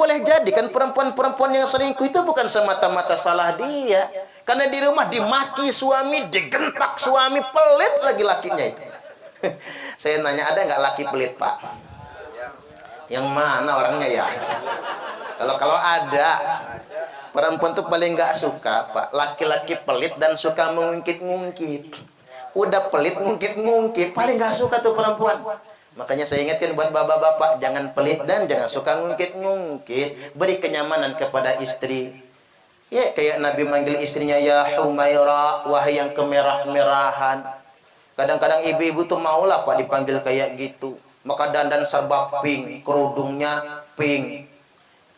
boleh jadi kan perempuan-perempuan yang selingkuh itu bukan semata-mata salah dia. Karena di rumah dimaki suami, digentak suami, pelit lagi lakinya itu. Saya nanya, ada nggak laki pelit, Pak? Yang mana orangnya ya? Kalau ada, perempuan tuh paling nggak suka, Pak. Laki-laki pelit dan suka mengungkit-ngungkit. Udah pelit ngungkit-ngungkit, paling nggak suka tuh perempuan. Makanya saya ingatkan buat bapak-bapak, jangan pelit dan jangan suka ngungkit-ngungkit. Beri kenyamanan kepada istri. Ya, kayak Nabi manggil istrinya, ya Humaira, wahai yang kemerah-merahan. Kadang-kadang ibu-ibu tuh maulah Pak dipanggil kayak gitu. Maka dandan serba pink, kerudungnya pink.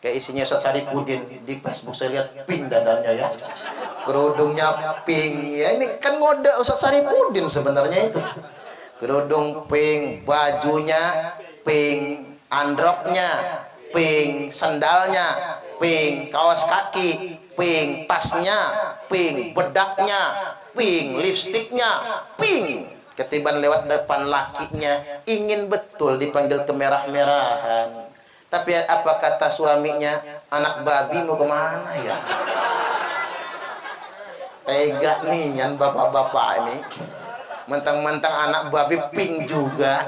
Kayak isinya Ustaz Saripudin. Di Facebook saya lihat pink dandannya ya. Kerudungnya pink. Ya ini kan ngode Ustaz Saripudin sebenarnya itu. Kerudung pink, bajunya pink, androknya pink, sandalnya pink, kaos kaki pink, tasnya pink, bedaknya pink, lipstiknya pink. Ketiban lewat depan lakinya, ingin betul dipanggil kemerah-merahan. Tapi apa kata suaminya? Anak babi mau kemana ya? Tega nih yang bapak-bapak ini. Mentang-mentang anak babi pink juga.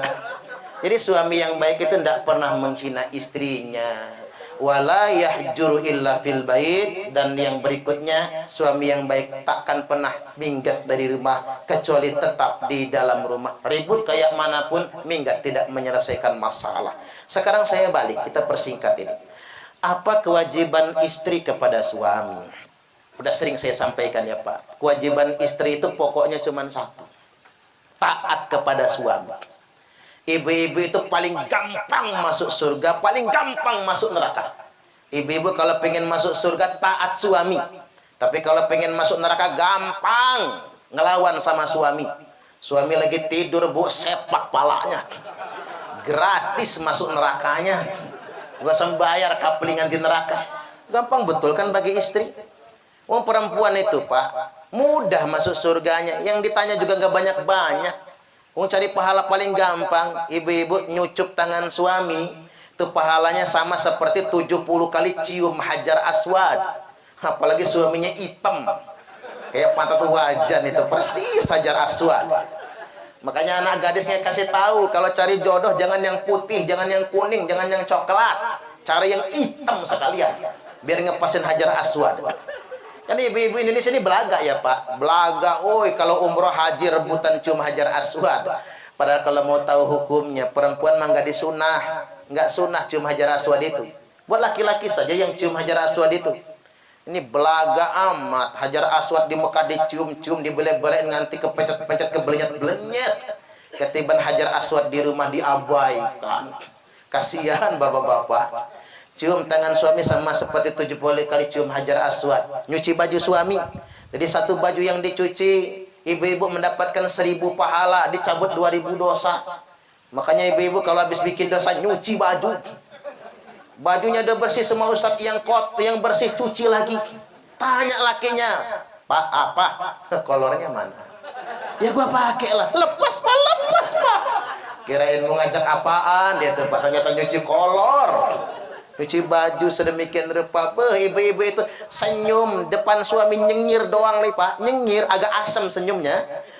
Jadi suami yang baik itu tidak pernah menghina istrinya. Wala yahjuru illa fil bait. Dan yang berikutnya, suami yang baik takkan pernah minggat dari rumah kecuali tetap di dalam rumah. Ribut kayak manapun, minggat tidak menyelesaikan masalah. Sekarang saya balik, kita persingkat ini. Apa kewajiban istri kepada suami? Udah sering saya sampaikan ya Pak. Kewajiban istri itu pokoknya cuma satu. Taat kepada suami. Ibu-ibu itu paling gampang masuk surga, paling gampang masuk neraka. Ibu-ibu kalau pengen masuk surga taat suami. Tapi kalau pengen masuk neraka gampang ngelawan sama suami. Suami lagi tidur, Bu, sepak palanya. Gratis masuk nerakanya. Gak usah bayar kaplingan di neraka. Gampang betul kan bagi istri? Wong perempuan itu Pak, mudah masuk surganya. Yang ditanya juga nggak banyak-banyak. Mau cari pahala paling gampang. Ibu-ibu nyucup tangan suami, itu pahalanya sama seperti 70 kali cium hajar aswad. Apalagi suaminya hitam, kayak pantat wajan itu, persis hajar aswad. Makanya anak gadisnya kasih tahu, kalau cari jodoh jangan yang putih, jangan yang kuning, jangan yang coklat. Cari yang hitam sekalian, biar ngepasin hajar aswad. Kan ibu-ibu Indonesia ini belaga ya Pak. Belaga, oi kalau umroh haji rebutan cium hajar aswad. Padahal kalau mau tahu hukumnya, perempuan mah nggak disunah. Nggak sunah cium hajar aswad itu. Buat laki-laki saja yang cium hajar aswad itu. Ini belaga amat. Hajar aswad di Mekah dicium-cium, dibelek-belek nanti kepecet-pecet, kebelenyet-belenyet. Ketiban hajar aswad di rumah diabaikan. Kasihan bapak-bapak. Cium tangan suami sama seperti 70 kali cium hajar aswad. Nyuci baju suami. Jadi satu baju yang dicuci, ibu-ibu mendapatkan 1000 pahala, dicabut 2000 dosa. Makanya ibu-ibu kalau habis bikin dosa, nyuci baju. Bajunya udah bersih semua Ustaz, yang bersih cuci lagi. Tanya lakinya, Pak, apa? Kolornya mana? Ya gua pakai lah. Lepas Pak. Kirain mau ngajak apaan? Dia tuh Pak, ternyata nyuci kolor. Cuci baju sedemikian rupa. Ibu-ibu itu senyum depan suami, nyengir doang nih Pak. Nyengir, agak asam senyumnya.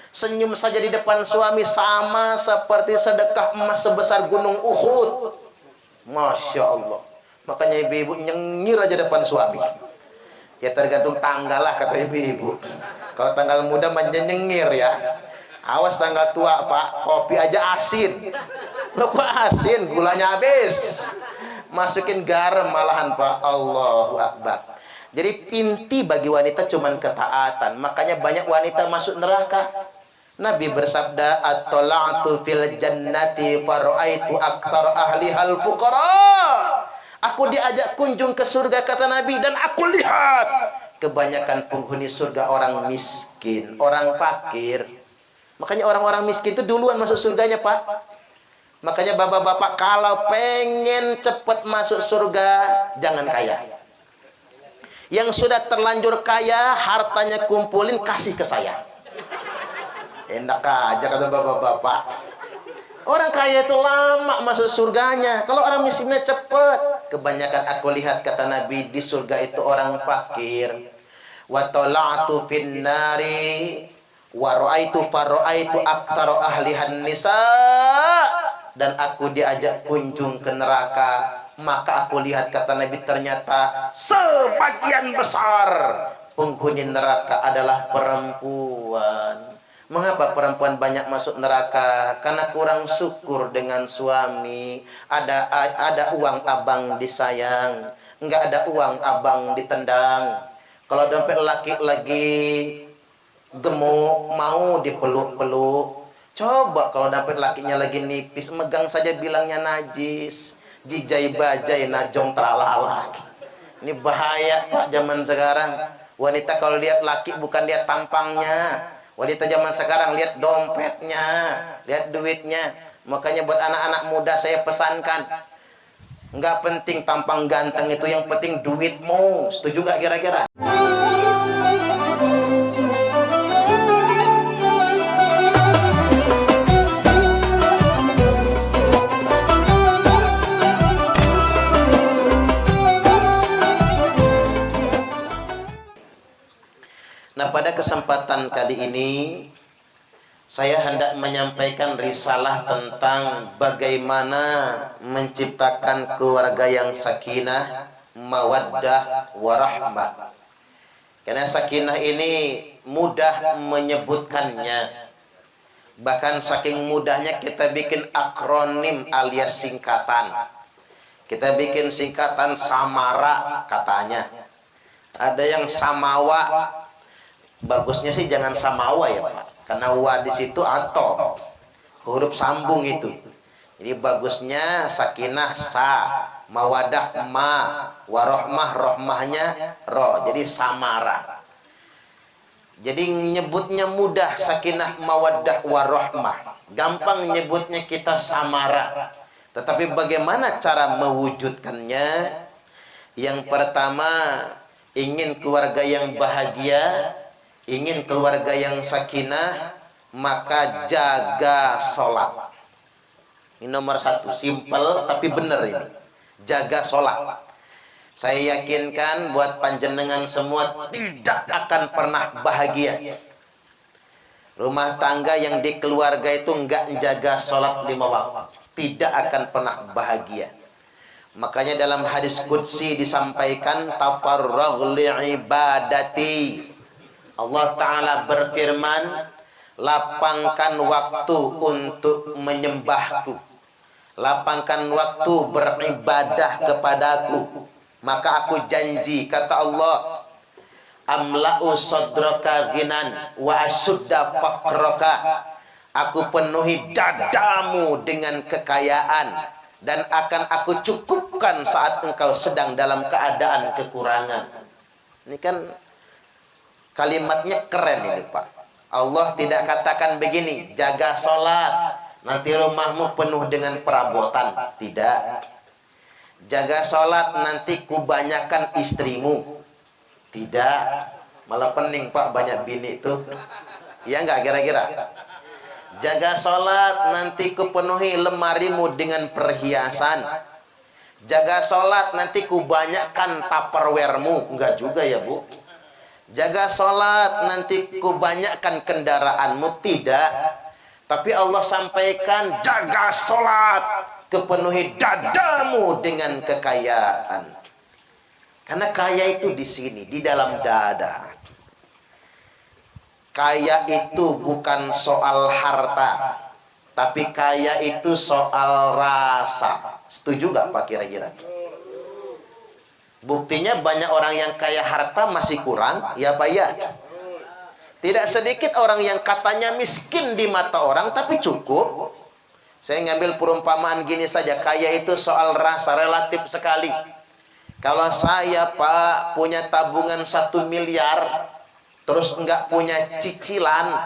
Senyum saja di depan suami sama seperti sedekah emas sebesar gunung Uhud. Masya Allah. Makanya ibu-ibu nyengir aja depan suami. Ya tergantung tanggal lah kata ibu-ibu. Kalau tanggal muda nyengir ya. Awas tanggal tua Pak, kopi aja asin. Loh kok asin? Gulanya habis. Masukin garam malahan Pak. Allahu Akbar. Jadi inti bagi wanita cuman ketaatan. Makanya banyak wanita masuk neraka. Nabi bersabda, at-tala'tu fil jannati fara'aitu aktar ahlihal fuqara. Aku diajak kunjung ke surga kata Nabi, dan aku lihat kebanyakan penghuni surga orang miskin, orang fakir. Makanya orang-orang miskin itu duluan masuk surganya Pak. Makanya bapak-bapak kalau pengen cepat masuk surga, jangan kaya. Yang sudah terlanjur kaya, hartanya kumpulin, kasih ke saya. Enak aja kata bapak-bapak. Orang kaya itu lama masuk surganya. Kalau orang miskinnya cepat. Kebanyakan aku lihat kata Nabi di surga itu orang fakir. Wa tala'tu fin nari wa ra'aitu fara'aitu aktsara ahlihan nisa. Dan aku diajak kunjung ke neraka. Maka aku lihat kata Nabi ternyata sebagian besar penghuni neraka adalah perempuan. Mengapa perempuan banyak masuk neraka? Karena kurang syukur dengan suami. Ada uang abang disayang, enggak ada uang abang ditendang. Kalau dompet laki lagi gemuk mau dipeluk-peluk. Coba kalau dompet lakinya lagi nipis, megang saja bilangnya najis. Jijai bajai najong tralala. Ini bahaya Pak zaman sekarang. Wanita kalau lihat laki bukan lihat tampangnya. Wanita zaman sekarang lihat dompetnya, lihat duitnya. Makanya buat anak-anak muda saya pesankan, nggak penting tampang ganteng itu, yang penting duitmu. Setuju gak kira-kira? Nah, pada kesempatan kali ini saya hendak menyampaikan risalah tentang bagaimana menciptakan keluarga yang sakinah, mawaddah, warahmah. Karena sakinah ini mudah menyebutkannya. Bahkan saking mudahnya kita bikin akronim alias singkatan. Kita bikin singkatan samara katanya. Ada yang samawa. Bagusnya sih jangan samawa ya Pak, karena wa di situ atau huruf sambung itu. Jadi bagusnya sakinah sa, mawadah ma, warohmah rohmahnya ro. Jadi samara. Jadi nyebutnya mudah, sakinah, mawadah, warohmah. Gampang nyebutnya kita samara. Tetapi bagaimana cara mewujudkannya? Yang pertama, ingin keluarga yang bahagia, ingin keluarga yang sakinah, maka jaga sholat. Ini nomor satu, simple tapi benar ini. Jaga sholat. Saya yakinkan buat panjenengan semua tidak akan pernah bahagia. Rumah tangga yang di keluarga itu enggak jaga sholat 5 waktu, tidak akan pernah bahagia. Makanya dalam hadis qudsi disampaikan, tafarragh li'ibadati. Allah Ta'ala berfirman, lapangkan waktu untuk menyembahku, lapangkan waktu beribadah kepadaku, maka aku janji, kata Allah, amla'u sadraka ghinan wa asudda faqraka. Aku penuhi dadamu dengan kekayaan dan akan aku cukupkan saat engkau sedang dalam keadaan kekurangan. Ini kan kalimatnya keren ini Pak. Allah tidak katakan begini, jaga sholat, nanti rumahmu penuh dengan perabotan. Tidak. Jaga sholat, nanti kubanyakan istrimu. Tidak. Malah pening Pak, banyak bini itu. Ya enggak kira-kira? Jaga sholat, nanti kupenuhi lemarimu dengan perhiasan. Jaga sholat, nanti kubanyakan tupperwaremu. Enggak juga ya Bu. Jaga sholat, nanti kubanyakkan kendaraanmu. Tidak. Tapi Allah sampaikan, jaga sholat, kepenuhi dadamu dengan kekayaan. Karena kaya itu di sini, di dalam dada. Kaya itu bukan soal harta, tapi kaya itu soal rasa. Setuju gak Pak kira-kira? Buktinya banyak orang yang kaya harta masih kurang, ya Pak ya. Tidak sedikit orang yang katanya miskin di mata orang, tapi cukup. Saya ngambil perumpamaan gini saja, kaya itu soal rasa, relatif sekali. Kalau saya Pak punya tabungan 1 miliar, terus enggak punya cicilan,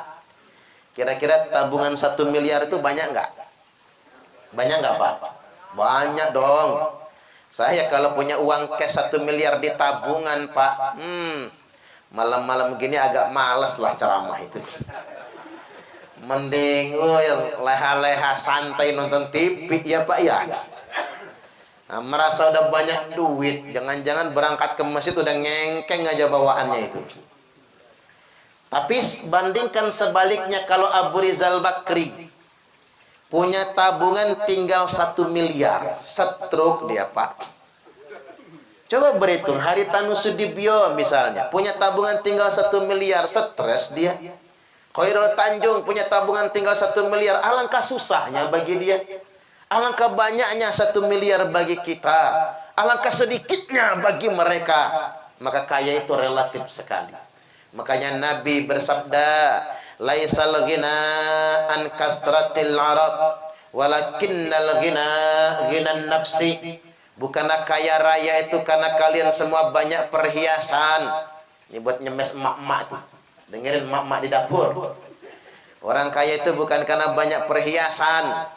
kira-kira tabungan 1 miliar itu banyak enggak? Banyak enggak Pak? Banyak dong. Saya kalau punya uang cash 1 miliar di tabungan Pak, malam-malam gini agak males lah ceramah itu. Mending leha-leha santai nonton TV ya Pak ya. Nah, merasa udah banyak duit, jangan-jangan berangkat ke masjid udah ngengkeng aja bawaannya itu. Tapi bandingkan sebaliknya, kalau Abu Rizal Bakri punya tabungan tinggal 1 miliar, stroke dia Pak. Coba berhitung, Haritanu Sudibyo misalnya punya tabungan tinggal 1 miliar, stres dia. Khairul Tanjung punya tabungan tinggal 1 miliar, alangkah susahnya bagi dia. Alangkah banyaknya 1 miliar bagi kita, alangkah sedikitnya bagi mereka. Maka kaya itu relatif sekali. Makanya Nabi bersabda, laisal ghina an kathratil arad walakinnal ghina ghinan nafsi. Bukanlah kaya raya itu karena kalian semua banyak perhiasan. Ini buat nyemes emak-emak tuh. Dengerin emak-emak di dapur. Orang kaya itu bukan karena banyak perhiasan.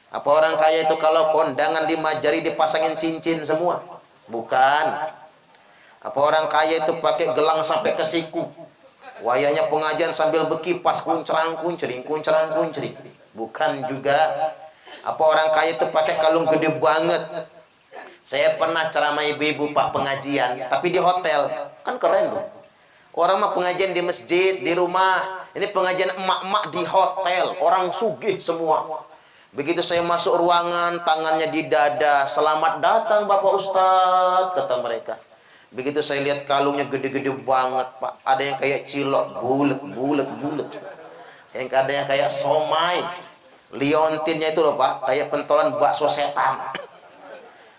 Apa orang kaya itu kalau kondangan di Majari dipasangin cincin semua? Bukan. Apa orang kaya itu pakai gelang sampai ke siku? Wayahnya pengajian sambil berkipas kuncrang-kuncring. Bukan juga. Apa orang kaya itu pakai kalung gede banget? Saya pernah ceramah ibu-ibu Pak pengajian, tapi di hotel. Kan keren tuh. Orang mah pengajian di masjid, di rumah. Ini pengajian emak-emak di hotel. Orang sugih semua. Begitu saya masuk ruangan, tangannya di dada. Selamat datang Bapak Ustadz, kata mereka. Begitu saya lihat kalungnya gede-gede banget Pak. Ada yang kayak cilok, bulet. Yang ada yang kayak somai. Liontinnya itu loh Pak, kayak pentolan bakso setan.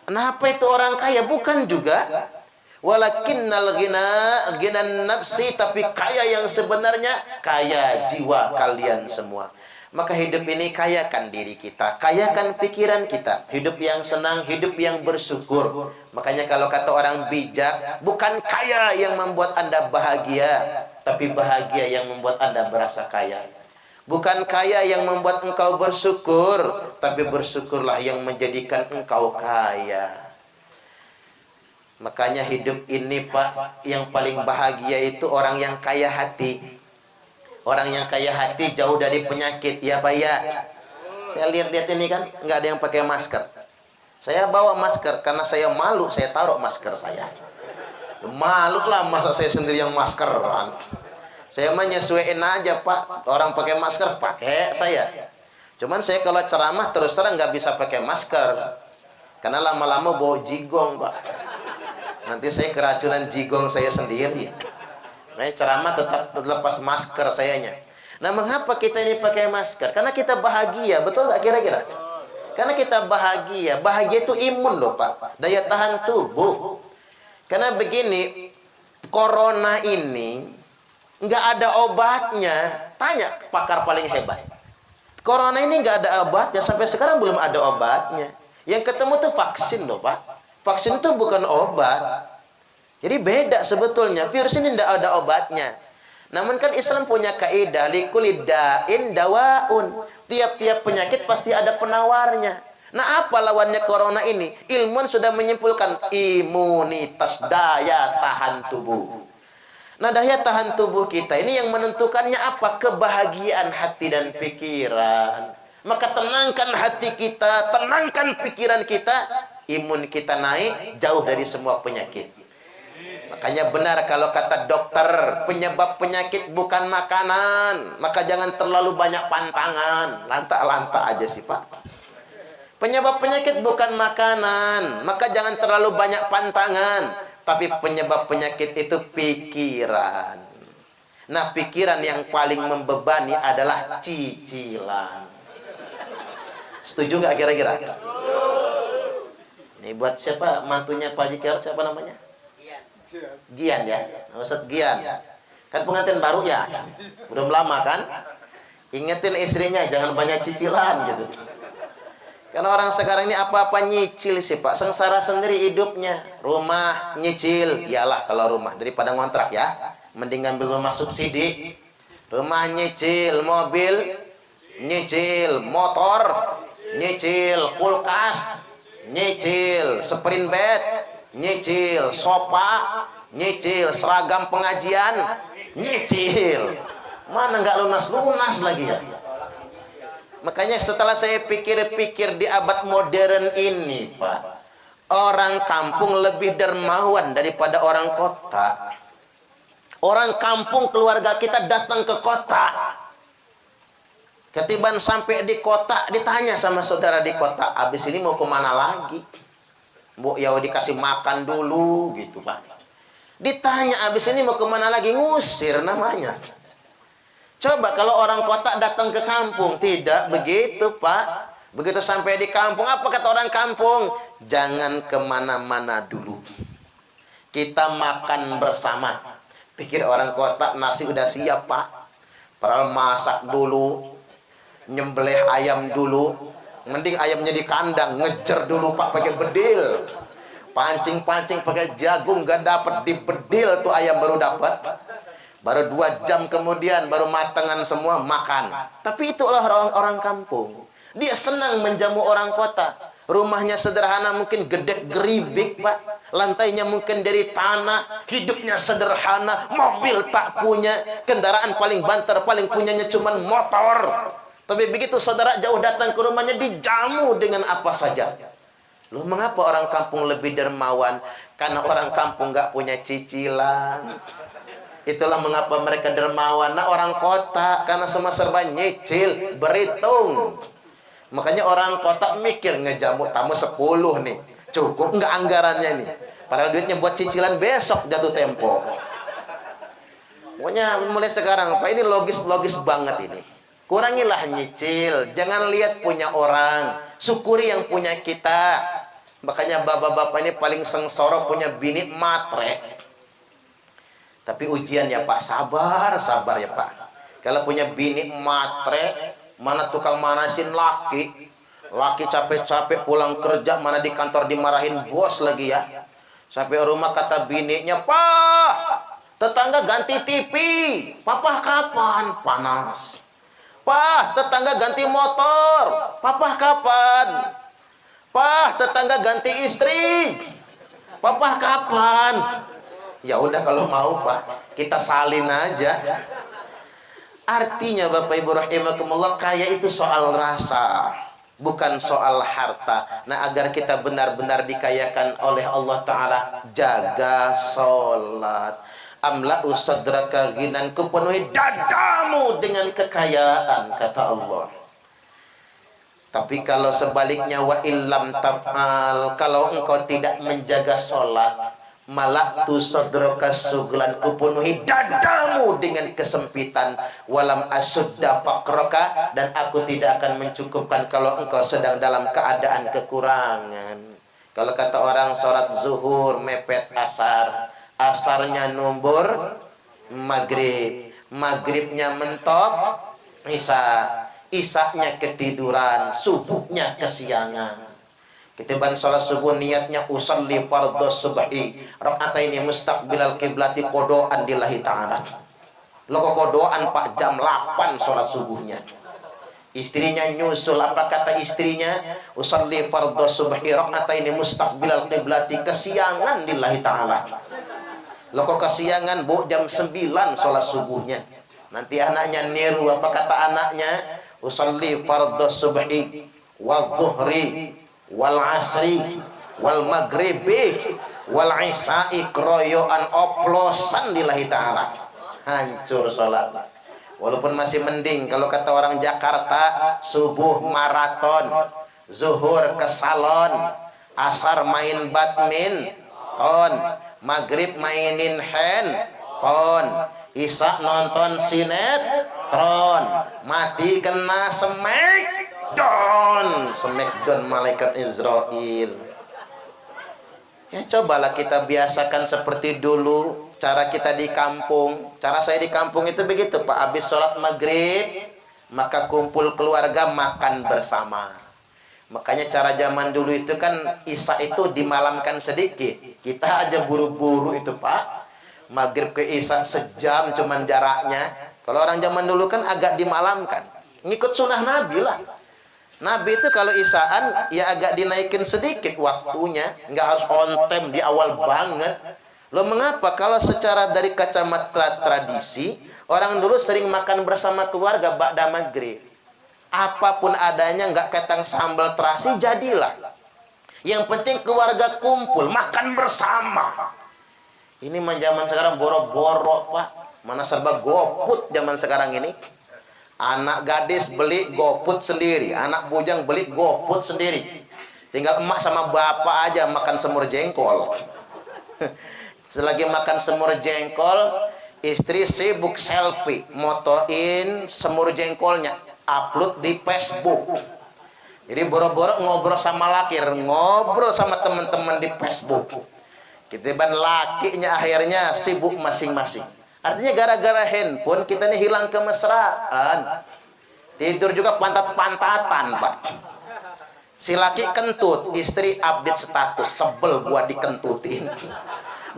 Kenapa itu orang kaya? Bukan juga. Walakinnal ghinan nafsi, tapi kaya yang sebenarnya kaya jiwa kalian semua. Maka hidup ini kayakan diri kita, kayakan pikiran kita, hidup yang senang, hidup yang bersyukur. Makanya kalau kata orang bijak, bukan kaya yang membuat Anda bahagia, tapi bahagia yang membuat Anda berasa kaya. Bukan kaya yang membuat engkau bersyukur, tapi bersyukurlah yang menjadikan engkau kaya. Makanya hidup ini Pak, yang paling bahagia itu orang yang kaya hati. Orang yang kaya hati jauh dari penyakit, ya Pak ya. Saya lihat-lihat ini kan, nggak ada yang pakai masker. Saya bawa masker karena saya malu, saya taruh masker saya. Malu lah masa saya sendiri yang maskeran. Saya menyesuaikan aja Pak, orang pakai masker pakai saya. Cuman saya kalau ceramah terus terang nggak bisa pakai masker, karena lama-lama bau jigong Pak. Nanti saya keracunan jigong saya sendiri. Nah, ceramah tetap lepas masker sayanya. Nah, mengapa kita ini pakai masker? Karena kita bahagia, betul nggak kira-kira? Karena kita bahagia. Bahagia itu imun loh Pak, daya tahan tubuh. Karena begini, corona ini nggak ada obatnya. Tanya pakar paling hebat. Corona ini nggak ada obatnya, sampai sekarang belum ada obatnya. Yang ketemu tuh vaksin loh Pak. Vaksin itu bukan obat. Jadi beda sebetulnya. Virus ini tidak ada obatnya. Namun kan Islam punya kaidah, likulli da'in dawaun. Tiap-tiap penyakit pasti ada penawarnya. Nah, apa lawannya corona ini? Ilmuwan sudah menyimpulkan imunitas, daya tahan tubuh. Nah, daya tahan tubuh kita ini yang menentukannya apa? Kebahagiaan hati dan pikiran. Maka tenangkan hati kita, tenangkan pikiran kita, imun kita naik jauh dari semua penyakit. Makanya benar kalau kata dokter, penyebab penyakit bukan makanan. Maka jangan terlalu banyak pantangan. Lantak-lantak aja sih Pak. Penyebab penyakit bukan makanan. Maka jangan terlalu banyak pantangan. Tapi penyebab penyakit itu pikiran. Nah, pikiran yang paling membebani adalah cicilan. Setuju nggak kira-kira? Ini buat siapa? Mantunya Pak Jikar, siapa namanya? Gian ya, Ustadz Gian. Kan pengantin baru ya, belum lama kan? Ingetin istrinya jangan banyak cicilan gitu. Karena orang sekarang ini apa-apa nyicil sih Pak. Sengsara sendiri hidupnya. Rumah nyicil, iyalah kalau rumah daripada ngontrak ya. Mending ngambil rumah subsidi. Rumah nyicil, mobil nyicil, motor nyicil, kulkas nyicil, sprint bed nyicil, sofa nyicil, seragam pengajian nyicil. Mana nggak lunas-lunas lagi ya. Makanya setelah saya pikir-pikir di abad modern ini, Pak, orang kampung lebih dermawan daripada orang kota. Orang kampung keluarga kita datang ke kota. Ketiban sampai di kota, ditanya sama saudara di kota, habis ini mau kemana lagi? Bu, ya dikasih makan dulu, gitu Pak. Ditanya, habis ini mau kemana lagi? Ngusir namanya. Coba kalau orang kota datang ke kampung, tidak begitu Pak. Begitu sampai di kampung, apa kata orang kampung? Jangan kemana-mana dulu. Kita makan bersama. Pikir orang kota nasi udah siap Pak. Padahal masak dulu, nyembelih ayam dulu. Mending ayamnya di kandang, ngejer dulu Pak pakai bedil. Pancing-pancing pakai jagung, gak dapat, dibedil tuh ayam baru dapat. Baru 2 jam kemudian baru matangan semua, makan. Tapi itulah orang kampung. Dia senang menjamu orang kota. Rumahnya sederhana, mungkin gedek geribik Pak. Lantainya mungkin dari tanah. Hidupnya sederhana, mobil tak punya. Kendaraan paling banter, paling punyanya cuman motor. Tapi begitu saudara jauh datang ke rumahnya, dijamu dengan apa saja. Loh, mengapa orang kampung lebih dermawan? Karena orang kampung nggak punya cicilan. Itulah mengapa mereka dermawan. Nah, orang kota karena semua serba nyicil, berhitung. Makanya orang kota mikir ngejamu tamu 10 nih. Cukup nggak anggarannya nih? Padahal duitnya buat cicilan besok jatuh tempo. Pokoknya mulai sekarang, Pak, ini logis banget ini. Kurangilah nyicil. Jangan lihat punya orang. Syukuri yang punya kita. Makanya bapak-bapak ini paling sengsara punya bini matre. Tapi ujian ya Pak, sabar ya Pak. Kalau punya bini matre, mana tukang manasin laki. Laki capek-capek pulang kerja, mana di kantor dimarahin bos lagi ya. Sampai rumah kata bininya, "Pak, tetangga ganti TV. Papa kapan?" Panas. "Pak, tetangga ganti motor. Papa kapan?" "Pak, tetangga ganti istri. Papa kapan?" Ya udah kalau mau Pak, kita salin aja. Artinya Bapak Ibu rahimakumullah, kaya itu soal rasa, bukan soal harta. Nah, agar kita benar-benar dikayakan oleh Allah Ta'ala, jaga sholat. Amla'u sadraka ghinan, kupenuhi dadamu dengan kekayaan, kata Allah. Tapi kalau sebaliknya, wa illam taf'al, kalau engkau tidak menjaga sholat, malaktu sadraka suglan, kupenuhi dadamu dengan kesempitan, walam asudda faqraka, dan aku tidak akan mencukupkan kalau engkau sedang dalam keadaan kekurangan. Kalau kata orang sholat zuhur mepet asar, asarnya numbur maghrib, maghribnya mentok isya, isyanya ketiduran, subuhnya kesiangan. Ketiban sholat subuh niatnya usalli fardhu subhi raka'ataini mustaqbilal qiblati, kodoan lillahi ta'ala. Lo kodoan Pak jam 8 sholat subuhnya. Istrinya nyusul, apa kata istrinya? Usalli fardhu subhi raka'ataini mustaqbilal qiblati, kesiangan lillahi ta'ala. Lo kok kesiangan Bu, jam 9 sholat subuhnya. Nanti anaknya niru, apa kata anaknya? Usalli fardhu subhi wa dhuhri wal asri wal maghribi wal isya'i, kroyoan oplosan lillahi ta'ala. Hancur sholat. Walaupun masih mending kalau kata orang Jakarta, subuh maraton, zuhur ke salon, asar main badminton, maghrib mainin handphone, isya nonton sinetron, mati kena Smackdown malaikat Israel. Ya cobalah kita biasakan seperti dulu cara kita di kampung. Cara saya di kampung itu begitu Pak, habis sholat maghrib maka kumpul keluarga makan bersama. Makanya cara zaman dulu itu kan isya itu dimalamkan sedikit. Kita aja buru-buru itu Pak, maghrib ke isya sejam cuman jaraknya. Kalau orang zaman dulu kan agak dimalamkan, ngikut sunnah Nabi lah. Nabi itu kalau isyaan ya agak dinaikin sedikit waktunya, nggak harus on time di awal banget. Loh mengapa? Kalau secara dari kacamata tradisi, orang dulu sering makan bersama keluarga ba'da maghrib. apapun adanya, nggak ketang sambal terasi, jadilah. Yang penting keluarga kumpul, makan bersama. Ini zaman sekarang boro-boro, Pak. Mana serba GoFood zaman sekarang ini. Anak gadis beli GoFood sendiri, anak bujang beli GoFood sendiri. Tinggal emak sama bapak aja makan semur jengkol. Selagi makan semur jengkol, istri sibuk selfie, motoin semur jengkolnya, upload di Facebook. Jadi boro-boro ngobrol sama laki, ngobrol sama teman-teman di Facebook. Ketiban lakinya akhirnya sibuk masing-masing. Artinya gara-gara handphone kita ini hilang kemesraan. Tidur juga pantat-pantatan, Pak. Si laki kentut, istri update status, sebel gua dikentutin.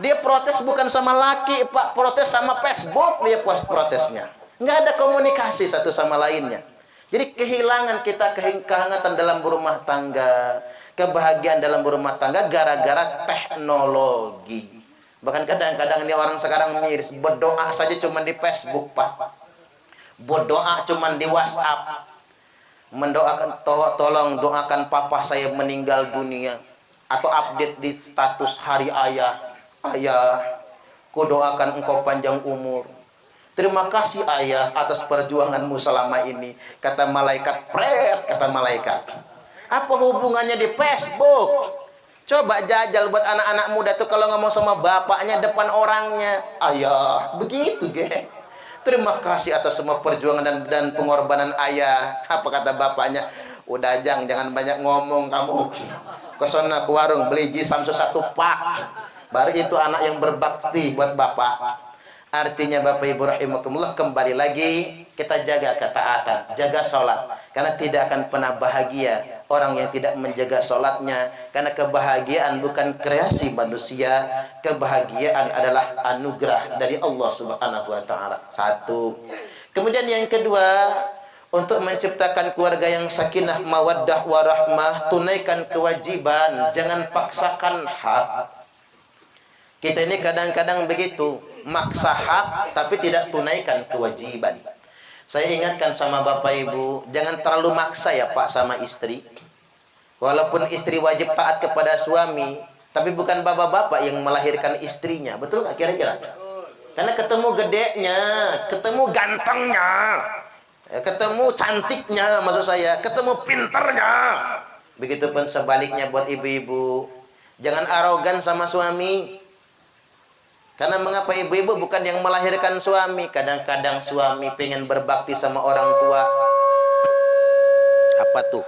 Dia protes bukan sama laki, Pak, protes sama Facebook dia protesnya. Nggak ada komunikasi satu sama lainnya. Jadi kehilangan kita kehangatan dalam berumah tangga, kebahagiaan dalam berumah tangga gara-gara teknologi. Bahkan kadang-kadang ini orang sekarang miris, berdoa saja cuma di Facebook, Pak. Berdoa cuma di WhatsApp. Mendoakan, tolong doakan papa saya meninggal dunia. Atau update di status hari ayah. Ayah, ku doakan engkau panjang umur. Terima kasih ayah atas perjuanganmu selama ini. Kata malaikat, pret, kata malaikat. Apa hubungannya di Facebook? Coba jajal buat anak-anak muda tuh kalau ngomong sama bapaknya depan orangnya. Ayah, begitu, ge. Terima kasih atas semua perjuangan dan pengorbanan ayah. Apa kata bapaknya? Udah jangan banyak ngomong kamu. Kesana ke warung beli Samsu 1 pak. Baru itu anak yang berbakti buat bapak. Artinya Bapak Ibu rahimakumullah, kembali lagi kita jaga ketaatan, jaga sholat. Karena tidak akan pernah bahagia orang yang tidak menjaga sholatnya. Karena kebahagiaan bukan kreasi manusia, kebahagiaan adalah anugerah dari Allah Subhanahu wa Ta'ala. Satu. Kemudian yang kedua, untuk menciptakan keluarga yang sakinah, mawaddah, warahmah, tunaikan kewajiban, jangan paksakan hak. Kita ini kadang-kadang begitu, maksa hak tapi tidak tunaikan kewajiban. Saya ingatkan sama Bapak Ibu, jangan terlalu maksa ya Pak sama istri. Walaupun istri wajib taat kepada suami, tapi bukan bapak-bapak yang melahirkan istrinya. Betul nggak kira-kira? Karena ketemu gedenya, ketemu gantengnya, ketemu cantiknya, maksud saya, ketemu pinternya. Begitupun sebaliknya buat ibu-ibu, jangan arogan sama suami. Karena mengapa ibu-ibu bukan yang melahirkan suami? Kadang-kadang suami pengen berbakti sama orang tua. Apa tuh?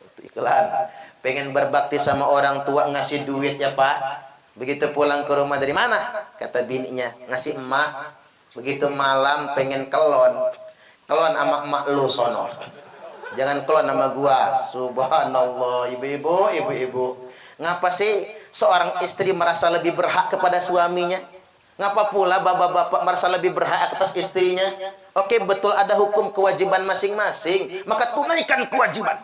Itu iklan. Pengen berbakti sama orang tua, ngasih duit ya Pak. Begitu pulang ke rumah, dari mana? Kata bininya, ngasih emak. Begitu malam pengen kelon. Kelon sama emak lu sono. Jangan kelon sama gua. Subhanallah, ibu-ibu. Ngapa sih seorang istri merasa lebih berhak kepada suaminya? Ngapa pula bapak-bapak merasa lebih berhak atas istrinya? Oke, betul ada hukum kewajiban masing-masing, maka tunaikan kewajiban.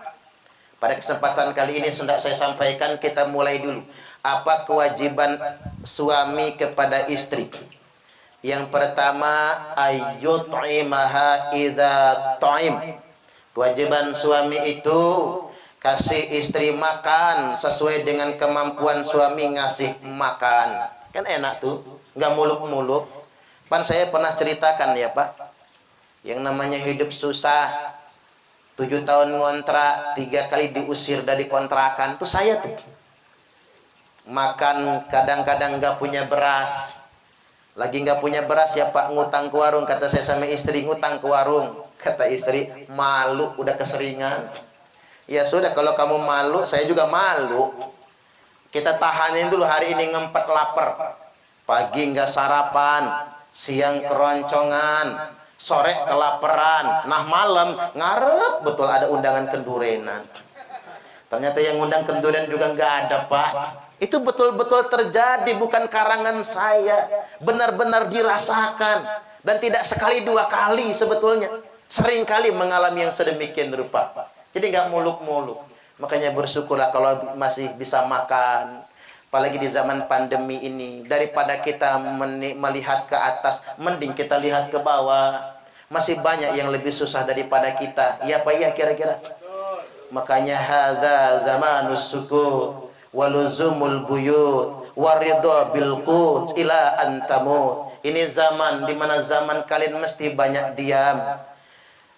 Pada kesempatan kali ini hendak saya sampaikan, kita mulai dulu. Apa kewajiban suami kepada istri? Yang pertama, ayyut'imaha idza ta'im. Kewajiban suami itu kasih istri makan sesuai dengan kemampuan suami ngasih makan. Kan enak tuh, nggak muluk-muluk. Pan saya pernah ceritakan ya Pak, yang namanya hidup susah, 7 tahun ngontrak, 3 kali diusir dari kontrakan, tuh saya tuh. Makan kadang-kadang nggak punya beras. Lagi nggak punya beras ya Pak, ngutang ke warung. Kata saya sama istri, ngutang ke warung. Kata istri, malu udah keseringan. Ya sudah, kalau kamu malu, saya juga malu. Kita tahanin dulu, hari ini ngempet lapar. Pagi nggak sarapan, siang keroncongan, sore kelaparan, nah malam ngarep betul ada undangan kendurenan. Ternyata yang undang kenduren juga nggak ada Pak. Itu betul-betul terjadi, bukan karangan saya. Benar-benar dirasakan. Dan tidak sekali 2 kali sebetulnya. Sering kali mengalami yang sedemikian rupa. Jadi nggak muluk-muluk. Makanya bersyukurlah kalau masih bisa makan. Apalagi di zaman pandemi ini. Daripada kita melihat ke atas, mending kita lihat ke bawah. Masih banyak yang lebih susah daripada kita. Ya apa iya kira-kira? Makanya hadza zamanus sukut waluzumul buyut waridha bil qut ila antamut. Ini zaman di mana zaman kalian mesti banyak diam.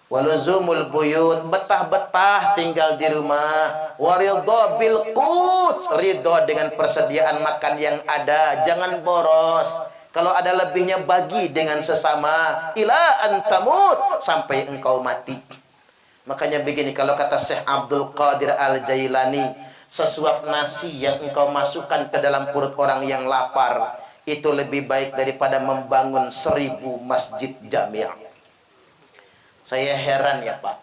Waluzumul buyut, betah-betah tinggal di rumah. Waridha bil qut, ridha dengan persediaan makan yang ada, jangan boros. Kalau ada lebihnya bagi dengan sesama. Ila antamut, sampai engkau mati. Makanya begini, kalau kata Syekh Abdul Qadir Al-Jailani, sesuap nasi yang engkau masukkan ke dalam perut orang yang lapar, itu lebih baik daripada membangun 1000 masjid jami'. Saya heran ya Pak.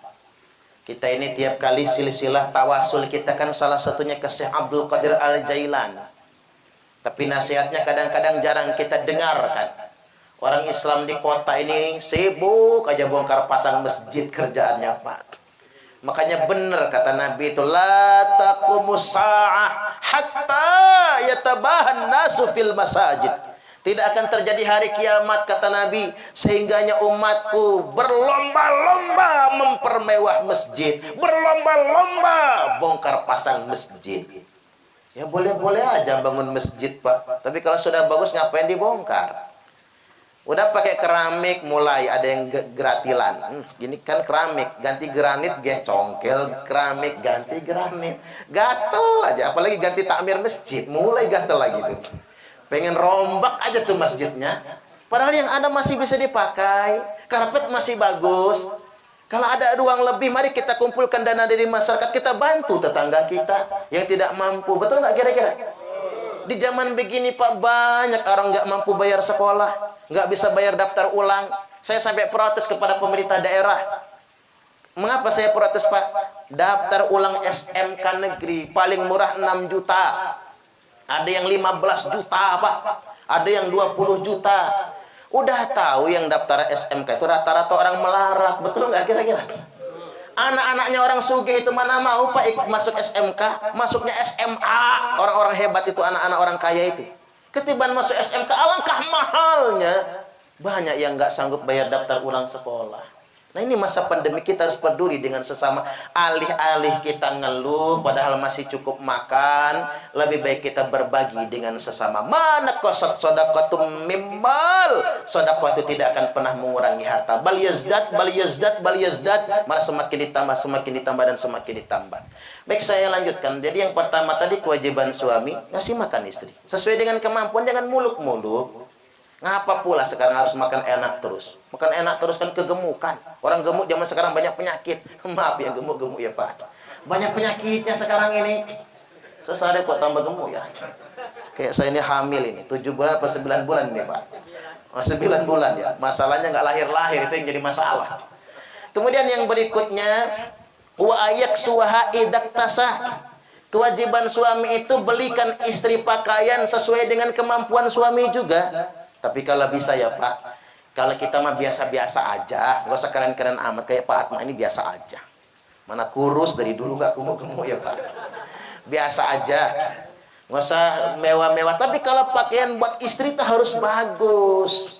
Kita ini tiap kali silsilah tawasul kita kan salah satunya ke Syekh Abdul Qadir Al-Jailani. Tapi nasihatnya kadang-kadang jarang kita dengarkan. Orang Islam di kota ini sibuk aja bongkar pasang masjid kerjaannya Pak. Makanya benar kata Nabi itu, la taqumus sa'ah hatta yatabahan nasu fil masajid. Tidak akan terjadi hari kiamat kata Nabi sehingganya umatku berlomba-lomba mempermewah masjid, berlomba-lomba bongkar pasang masjid. Ya boleh-boleh aja bangun masjid Pak, tapi kalau sudah bagus ngapain dibongkar? Udah pakai keramik mulai ada yang gratilan. Ini kan keramik, ganti granit congkel, keramik ganti granit. Gatel aja, apalagi ganti takmir masjid, mulai gatel lagi tuh. Pengen rombak aja tuh masjidnya. Padahal yang ada masih bisa dipakai, karpet masih bagus. Kalau ada ruang lebih, mari kita kumpulkan dana dari masyarakat, kita bantu tetangga kita yang tidak mampu. Betul nggak kira-kira? Di zaman begini Pak, banyak orang nggak mampu bayar sekolah, nggak bisa bayar daftar ulang. Saya sampai protes kepada pemerintah daerah. Mengapa saya protes Pak? Daftar ulang SMK negeri paling murah 6 juta. Ada yang 15 juta Pak. Ada yang 20 juta. Udah tahu yang daftar SMK itu rata-rata orang melarat. Betul nggak kira-kira? Anak-anaknya orang sugih itu mana mau Pak masuk SMK, masuknya SMA. Orang-orang hebat itu anak-anak orang kaya itu. Ketiban masuk SMK alangkah mahalnya. Banyak yang nggak sanggup bayar daftar ulang sekolah. Nah ini masa pandemi kita harus peduli dengan sesama. Alih-alih kita ngeluh padahal masih cukup makan, lebih baik kita berbagi dengan sesama. Mana qasat shadaqatum mimmal. Sedekah itu tidak akan pernah mengurangi harta. Bal yazdad, bal yazdad, bal yazdad. Malah semakin ditambah dan semakin ditambah. Baik, saya lanjutkan. Jadi yang pertama tadi kewajiban suami ngasih makan istri. Sesuai dengan kemampuan, jangan muluk-muluk. Ngapa pula sekarang harus makan enak terus? Makan enak terus kan kegemukan. Orang gemuk zaman sekarang banyak penyakit. Maaf ya gemuk-gemuk ya Pak. Banyak penyakitnya sekarang ini. Sesari kok tambah gemuk ya. Kayak saya ini hamil ini. 7 bulan atau 9 bulan ini Pak. 9 bulan ya. Masalahnya nggak lahir-lahir, itu yang jadi masalah. Kemudian yang berikutnya, wa ayaksuha idaktasah. Kewajiban suami itu belikan istri pakaian sesuai dengan kemampuan suami juga. Tapi kalau bisa ya Pak, kalau kita mah biasa-biasa aja, nggak usah keren-keren amat kayak Pak Atma ini biasa aja. Mana kurus dari dulu nggak gemuk-gemuk ya Pak. Biasa aja, nggak usah mewah-mewah. Tapi kalau pakaian buat istri itu harus bagus.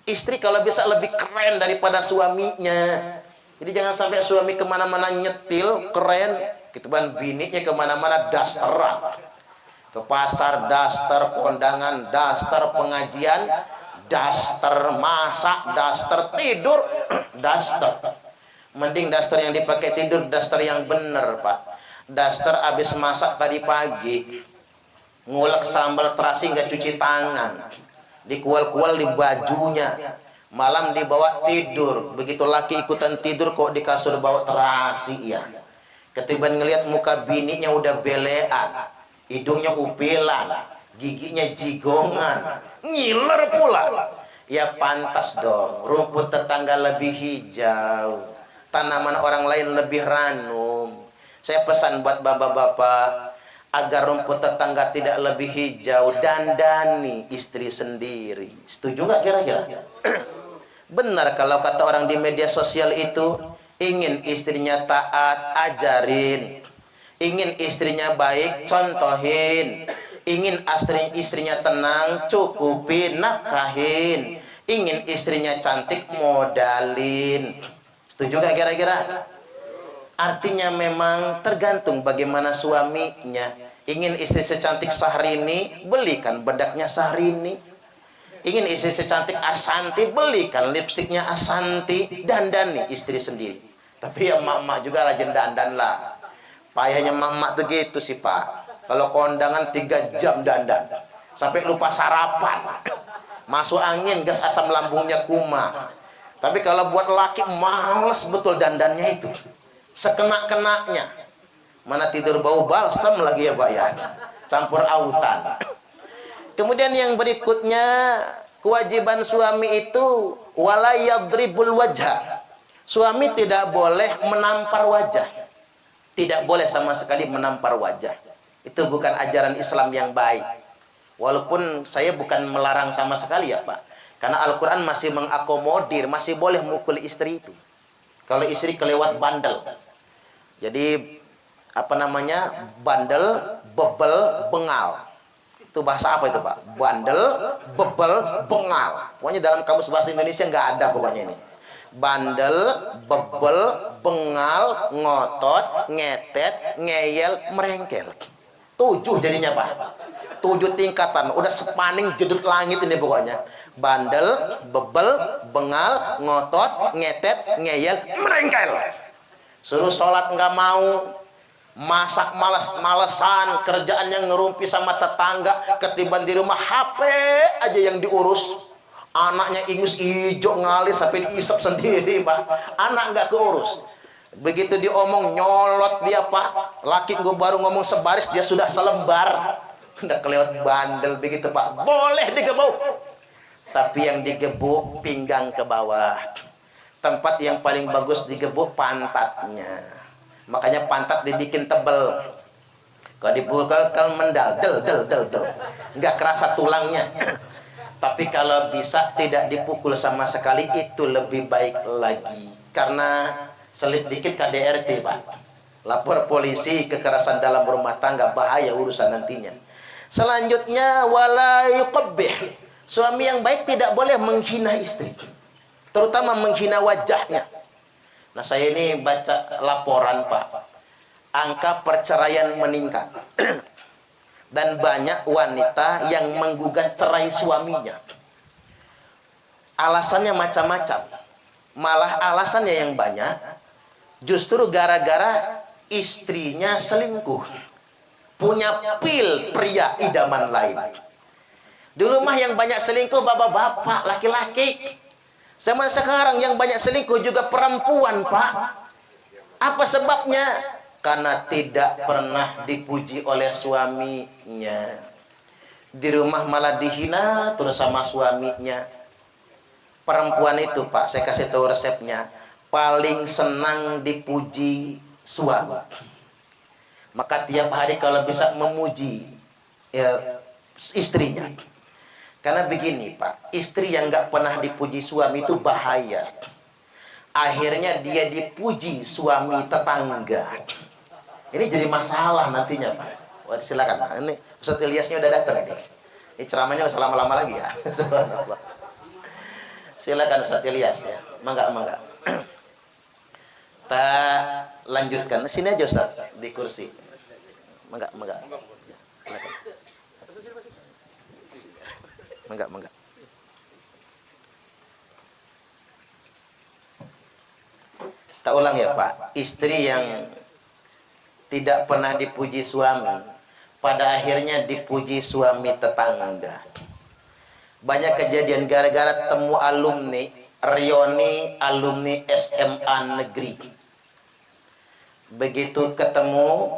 Istri kalau bisa lebih keren daripada suaminya. Jadi jangan sampai suami kemana-mana nyetil keren, gitu kan bininya kemana-mana dasteran. Ke pasar daster, kondangan daster, pengajian daster, masak daster, tidur daster. Mending daster yang dipakai tidur, daster yang bener Pak. Daster habis masak tadi pagi, ngulek sambal terasi nggak cuci tangan, dikual-kual di bajunya, malam dibawa tidur. Begitu laki ikutan tidur kok di kasur bawa terasi ya. Ketiban ngelihat muka bininya udah belean, hidungnya upilan, giginya jigongan, ngiler pula. Ya pantas dong, rumput tetangga lebih hijau, tanaman orang lain lebih ranum. Saya pesan buat bapak-bapak, agar rumput tetangga tidak lebih hijau, dandani istri sendiri. Setuju nggak kira-kira? Benar kalau kata orang di media sosial itu, ingin istrinya taat, ajarin. Ingin istrinya baik, contohin. Ingin istrinya tenang, cukupin, nafkahin. Ingin istrinya cantik, modalin. Setuju gak kira-kira? Artinya memang tergantung bagaimana suaminya. Ingin istri secantik Syahrini, belikan bedaknya Syahrini. Ingin istri secantik Asanti, belikan lipstiknya Asanti. Dandani istri sendiri. Tapi ya emak-emak juga rajin dandan lah. Payahnya emak-emak tuh gitu sih Pak. Kalau kondangan 3 jam dandan. Sampai lupa sarapan. Masuk angin, gas asam lambungnya kumat. Tapi kalau buat laki, males betul dandannya itu. Sekena-kenanya. Mana tidur bau balsam lagi ya Pak ya. Campur autan. Kemudian yang berikutnya, kewajiban suami itu wala yadribul wajah. Suami tidak boleh menampar wajah. Tidak boleh sama sekali menampar wajah. Itu bukan ajaran Islam yang baik. Walaupun saya bukan melarang sama sekali ya Pak. Karena Al-Quran masih mengakomodir, masih boleh mukul istri itu. Kalau istri kelewat bandel. Jadi apa namanya? Bandel, bebel, bengal. Itu bahasa apa itu Pak? Bandel, bebel, bengal. Pokoknya dalam kamus bahasa Indonesia nggak ada pokoknya ini. Bandel, bebel, bengal, ngotot, ngetet, ngeyel, merengkel. 7 jadinya Pak. 7 tingkatan. Udah sepaning jedut langit ini pokoknya. Bandel, bebel, bengal, ngotot, ngetet, ngeyel, merengkel. Suruh sholat nggak mau. Masak malas-malesan. Kerjaannya ngerumpi sama tetangga. Ketiban di rumah HP aja yang diurus. Anaknya ingus hijau ngalis sampai diisap sendiri Pak. Anak nggak keurus. Begitu diomong nyolot dia Pak. Laki gue baru ngomong sebaris dia sudah selembar. Udah kelewat bandel begitu Pak. Boleh digebuk. Tapi yang digebuk pinggang ke bawah. Tempat yang paling bagus digebuk pantatnya. Makanya pantat dibikin tebel. Kalau dipukul kalau mendal, del. Nggak kerasa tulangnya. Tapi kalau bisa tidak dipukul sama sekali itu lebih baik lagi. Karena selip dikit KDRT Pak. Lapor polisi kekerasan dalam rumah tangga, bahaya urusan nantinya. Selanjutnya wala yuqabbih. Suami yang baik tidak boleh menghina istri. Terutama menghina wajahnya. Nah, saya ini baca laporan Pak. Angka perceraian meningkat. Dan banyak wanita yang menggugat cerai suaminya. Alasannya macam-macam. Malah alasannya yang banyak justru gara-gara istrinya selingkuh. Punya pil pria idaman lain. Di rumah yang banyak selingkuh bapak-bapak, laki-laki. Zaman sekarang yang banyak selingkuh juga perempuan Pak. Apa sebabnya? Karena tidak pernah dipuji oleh suaminya. Di rumah malah dihina terus sama suaminya. Perempuan itu Pak, saya kasih tahu resepnya. Paling senang dipuji suami. Maka tiap hari kalau bisa memuji ya, istrinya. Karena begini Pak, istri yang nggak pernah dipuji suami itu bahaya. Akhirnya dia dipuji suami tetangga. Ini jadi masalah nantinya Pak. Wah, silakan. Ini Ustaz Ilyasnya udah datang ini. Ini ceramahnya usah lama-lama lagi ya. Silakan Ustaz Ilyas ya. Mangga. Kita lanjutkan. Sini aja Ustaz di kursi. Mangga. Silakan. Mangga. Kita ulang ya Pak. Istri yang tidak pernah dipuji suami, pada akhirnya dipuji suami tetangga. Banyak kejadian gara-gara temu alumni, Rioni alumni SMA negeri. Begitu ketemu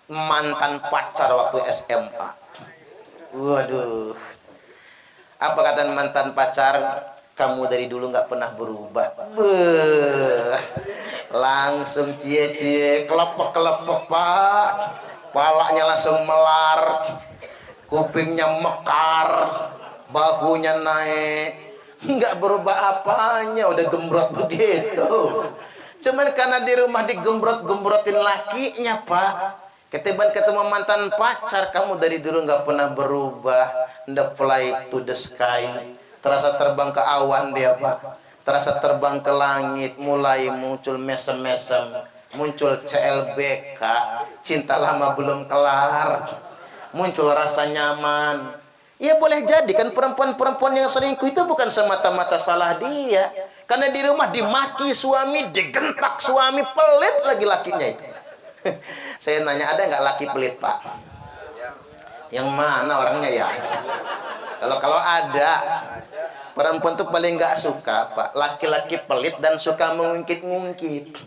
mantan pacar waktu SMA. Waduh. Apa kata mantan pacar? Kamu dari dulu nggak pernah berubah. Beuh. Langsung cie-cie, kelepek-kelepek Pak. Palanya langsung melar. Kupingnya mekar. Bahunya naik. Nggak berubah apanya, udah gembrot begitu. Cuman karena di rumah digembrot-gembrotin lakinya Pak. Ketiban ketemu mantan pacar, kamu dari dulu nggak pernah berubah. The fly to the sky. terasa terbang ke awan dia Pak, terasa terbang ke langit, mulai muncul mesem-mesem, muncul CLBK, cinta lama belum kelar, muncul rasa nyaman. Ya boleh jadi kan perempuan-perempuan yang selingkuh itu bukan semata-mata salah dia, karena di rumah dimaki suami, digentak suami, pelit lagi lakinya itu. Saya nanya, ada nggak laki pelit Pak? Yang mana orangnya ya? Kalau ada, perempuan tuh paling nggak suka Pak, laki-laki pelit dan suka mengungkit-ngungkit.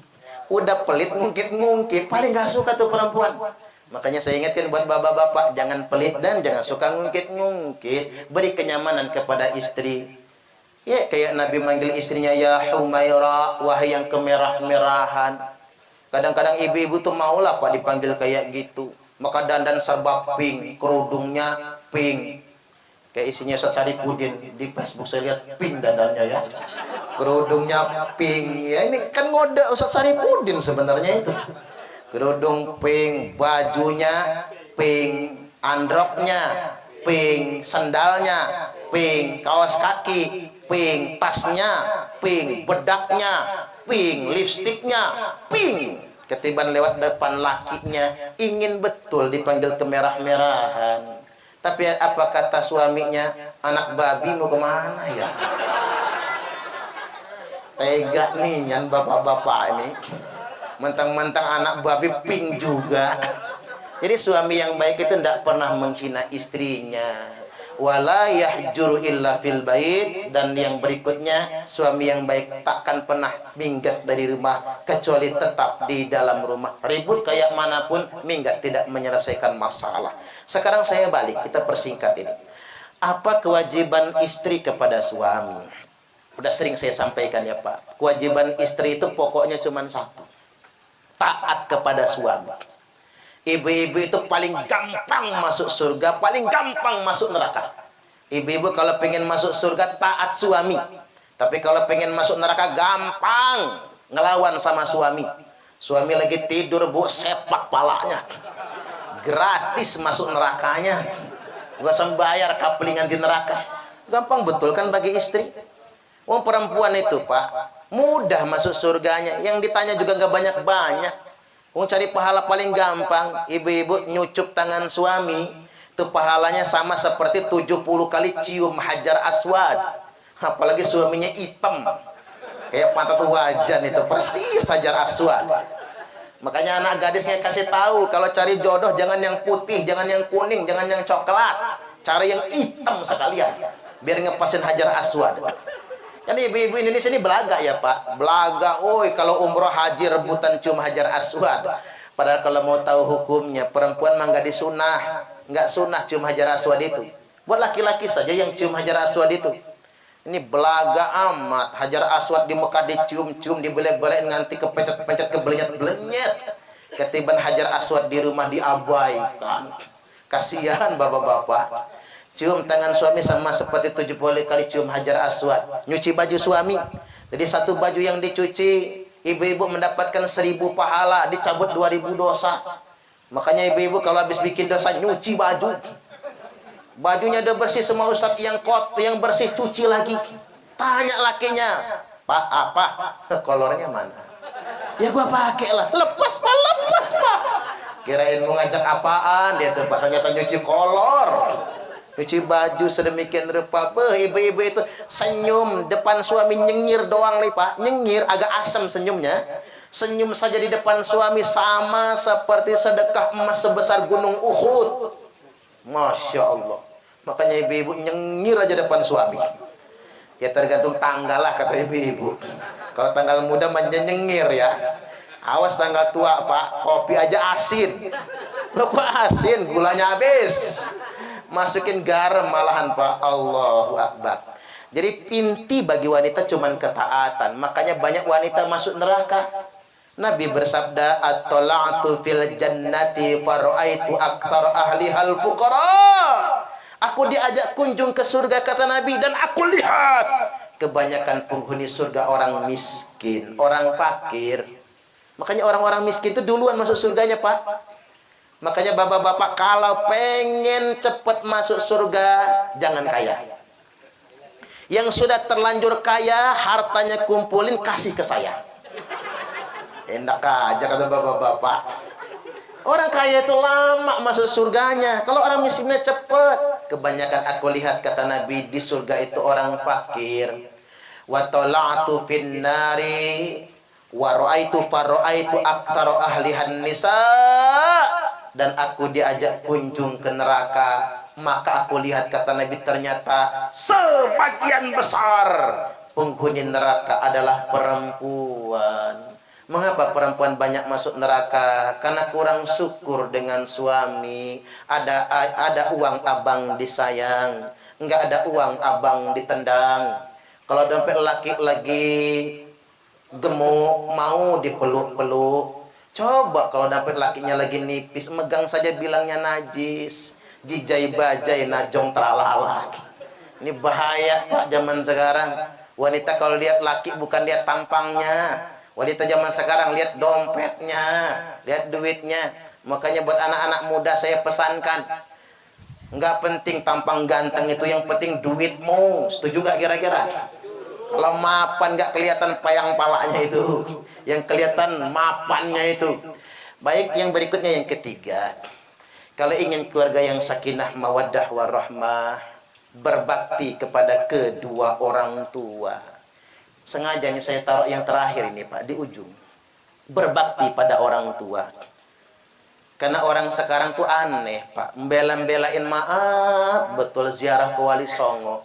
Udah pelit ngungkit-ngungkit, paling nggak suka tuh perempuan. Makanya saya ingatkan buat bapak-bapak, jangan pelit dan jangan suka ngungkit-ngungkit. Beri kenyamanan kepada istri. Ya kayak Nabi manggil istrinya, ya Humaira, wahai yang kemerah-merahan. Kadang-kadang ibu-ibu tuh maulah Pak dipanggil kayak gitu. Maka dandan serba pink, kerudungnya pink. Kayak isinya Ustaz Saripudin di Facebook saya lihat pink dandannya ya. Kerudungnya pink. Ya ini kan ngode Ustaz Saripudin sebenarnya itu. Kerudung pink, bajunya pink, androknya pink, sandalnya pink, kaos kaki pink, tasnya pink, bedaknya pink, lipstiknya pink. Ketiban lewat depan lakinya, ingin betul dipanggil kemerah-merahan. Tapi apa kata suaminya? Anak babi mau kemana ya? Tega nih yang bapak-bapak ini. Mentang-mentang anak babi pink juga. Jadi suami yang baik itu tidak pernah menghina istrinya. Wala yahjuru illa fil bait. Dan yang berikutnya, suami yang baik takkan pernah minggat dari rumah kecuali tetap di dalam rumah. Ribut kayak manapun, minggat tidak menyelesaikan masalah. Sekarang saya balik, kita persingkat ini. Apa kewajiban istri kepada suami? Udah sering saya sampaikan ya Pak. Kewajiban istri itu pokoknya cuma satu. Taat kepada suami. Ibu-ibu itu paling gampang masuk surga, paling gampang masuk neraka. Ibu-ibu kalau pengen masuk surga taat suami. Tapi kalau pengen masuk neraka gampang ngelawan sama suami. Suami lagi tidur Bu, sepak palanya. Gratis masuk nerakanya. Gak usah bayar kaplingan di neraka. Gampang betul kan bagi istri. Wong perempuan itu Pak, mudah masuk surganya. Yang ditanya juga gak banyak-banyak. Mau cari pahala paling gampang, ibu-ibu nyucup tangan suami, itu pahalanya sama seperti 70 kali cium hajar aswad. Apalagi suaminya hitam, kayak pantat wajan itu, persis hajar aswad. Makanya anak gadisnya kasih tahu, kalau cari jodoh jangan yang putih, jangan yang kuning, jangan yang coklat, cari yang hitam sekalian, biar ngepasin hajar aswad. Kan ibu-ibu Indonesia ini belaga ya Pak. Belaga, oi kalau umroh haji rebutan cium hajar aswad. Padahal kalau mau tahu hukumnya, perempuan mah nggak disunah. Nggak sunah cium hajar aswad itu. Buat laki-laki saja yang cium hajar aswad itu. Ini belaga amat. Hajar aswad di Mekah dicium-cium, dibelek-belek nanti kepencet-pencet, kebelenyet-belenyet. Ketiban hajar aswad di rumah diabaikan. Kasihan bapak-bapak. Cium tangan suami sama seperti 70 kali cium hajar aswad. Nyuci baju suami. Jadi satu baju yang dicuci, ibu-ibu mendapatkan 1000 pahala, dicabut 2000 dosa. Makanya ibu-ibu kalau habis bikin dosa, nyuci baju. Bajunya udah bersih semua Ustaz, yang yang bersih cuci lagi. Tanya lakinya, Pak apa? Kolornya mana? Ya gua pakai lah. Lepas Pak. Kirain mau ngajak apaan? Dia tuh Pak, ternyata nyuci kolor. Cuci baju sedemikian rupa. Ibu-ibu itu senyum depan suami, nyengir doang nih Pak. Nyengir, agak asam senyumnya. Senyum saja di depan suami sama seperti sedekah emas sebesar gunung Uhud. Masya Allah. Makanya ibu-ibu nyengir aja depan suami. Ya tergantung tanggal lah kata ibu-ibu. Kalau tanggal muda nyengir ya. Awas tanggal tua Pak, kopi aja asin. Loh kok asin? Gulanya habis. Masukin garam malahan Pak. Allahu Akbar. Jadi inti bagi wanita cuman ketaatan. Makanya banyak wanita masuk neraka. Nabi bersabda, at-tala'tu fil jannati fara'aitu aktsar ahlihal fuqara. Aku diajak kunjung ke surga kata Nabi, dan aku lihat kebanyakan penghuni surga orang miskin, orang fakir. Makanya orang-orang miskin itu duluan masuk surganya Pak. Makanya bapak-bapak kalau pengen cepat masuk surga, jangan kaya. Yang sudah terlanjur kaya, hartanya kumpulin, kasih ke saya. Enak aja kata bapak-bapak. Orang kaya itu lama masuk surganya. Kalau orang miskinnya cepat. Kebanyakan aku lihat kata Nabi di surga itu orang fakir. Wa tala'tu fin nari wa ra'aitu fara'aitu aktsara ahlihan nisa. Dan aku diajak kunjung ke neraka, maka aku lihat kata Nabi ternyata sebagian besar penghuni neraka adalah perempuan. Mengapa perempuan banyak masuk neraka? Karena kurang syukur dengan suami. Ada uang abang disayang, enggak ada uang abang ditendang. Kalau dompet laki lagi gemuk mau dipeluk-peluk. Coba kalau dompet lakinya lagi nipis, megang saja bilangnya najis. Jijai bajai najong tralala. Ini bahaya Pak zaman sekarang. Wanita kalau lihat laki bukan lihat tampangnya. Wanita zaman sekarang lihat dompetnya, lihat duitnya. Makanya buat anak-anak muda saya pesankan, enggak penting tampang ganteng itu, yang penting duitmu. Setuju gak kira-kira? Kalau mapan nggak kelihatan payang palanya itu, yang kelihatan mapannya itu. Baik, yang berikutnya yang ketiga. Kalau ingin keluarga yang sakinah, mawaddah, warahmah, berbakti kepada kedua orang tua. Sengajanya saya taruh yang terakhir ini Pak, di ujung. Berbakti pada orang tua. Karena orang sekarang tuh aneh Pak, membela-belain, maaf betul ziarah ke Wali Songo.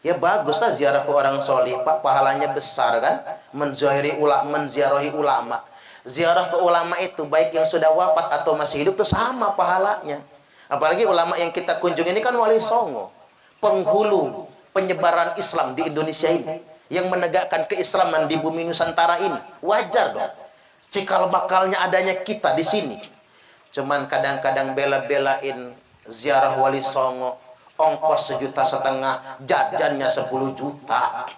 Ya baguslah ziarah ke orang solih Pak, pahalanya besar kan, menziarahi ulama. Ziarah ke ulama itu baik yang sudah wafat atau masih hidup itu sama pahalanya. Apalagi ulama yang kita kunjungi ini kan Wali Songo, penghulu penyebaran Islam di Indonesia ini, yang menegakkan keislaman di bumi Nusantara ini. Wajar dong cikal bakalnya adanya kita di sini. Cuman kadang-kadang bela-belain ziarah Wali Songo, ongkos 1,5 juta, jajannya 10 juta.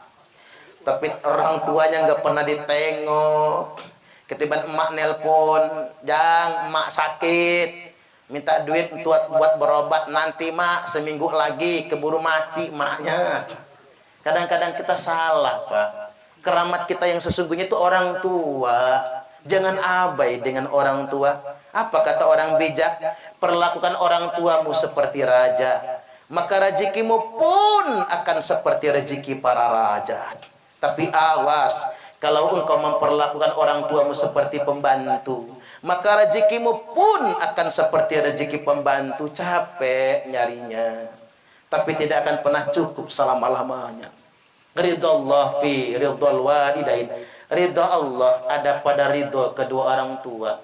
Tapi orang tuanya nggak pernah ditengok. Ketiban emak nelpon, "Jang, emak sakit, minta duit buat berobat, nanti mak seminggu lagi keburu mati maknya." Kadang-kadang kita salah Pak. Keramat kita yang sesungguhnya itu orang tua. Jangan abai dengan orang tua. Apa kata orang bijak? Perlakukan orang tuamu seperti raja, maka rezekimu pun akan seperti rezeki para raja. Tapi awas, kalau engkau memperlakukan orang tuamu seperti pembantu, maka rezekimu pun akan seperti rezeki pembantu. Capek nyarinya, tapi tidak akan pernah cukup selama-lamanya. Ridha Allah fi ridhal walidain. Ridha Allah ada pada ridha kedua orang tua.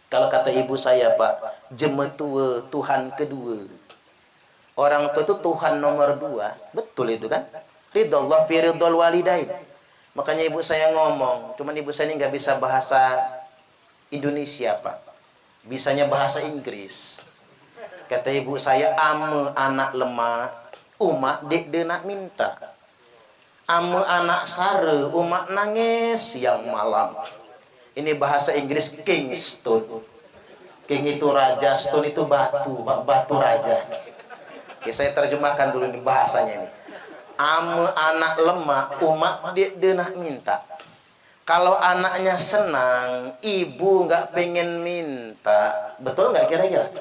Kalau kata ibu saya Pak, jemetua Tuhan kedua. Orang tua itu Tuhan nomor 2. Betul itu kan? Ridha Allah fi ridhal walidain. Makanya ibu saya ngomong, cuman ibu saya ini nggak bisa bahasa Indonesia Pak, bisanya bahasa Inggris. Kata ibu saya, ame anak lemah, umak dek denak minta. Ame anak sare, umak nangis siang malam. Ini bahasa Inggris Kingston. King itu raja, stone itu batu, batu raja. Oke, saya terjemahkan dulu ini bahasanya ini. Ame anak lemah, umak dia nak minta. Kalau anaknya senang, ibu nggak pengen minta. Betul nggak kira-kira?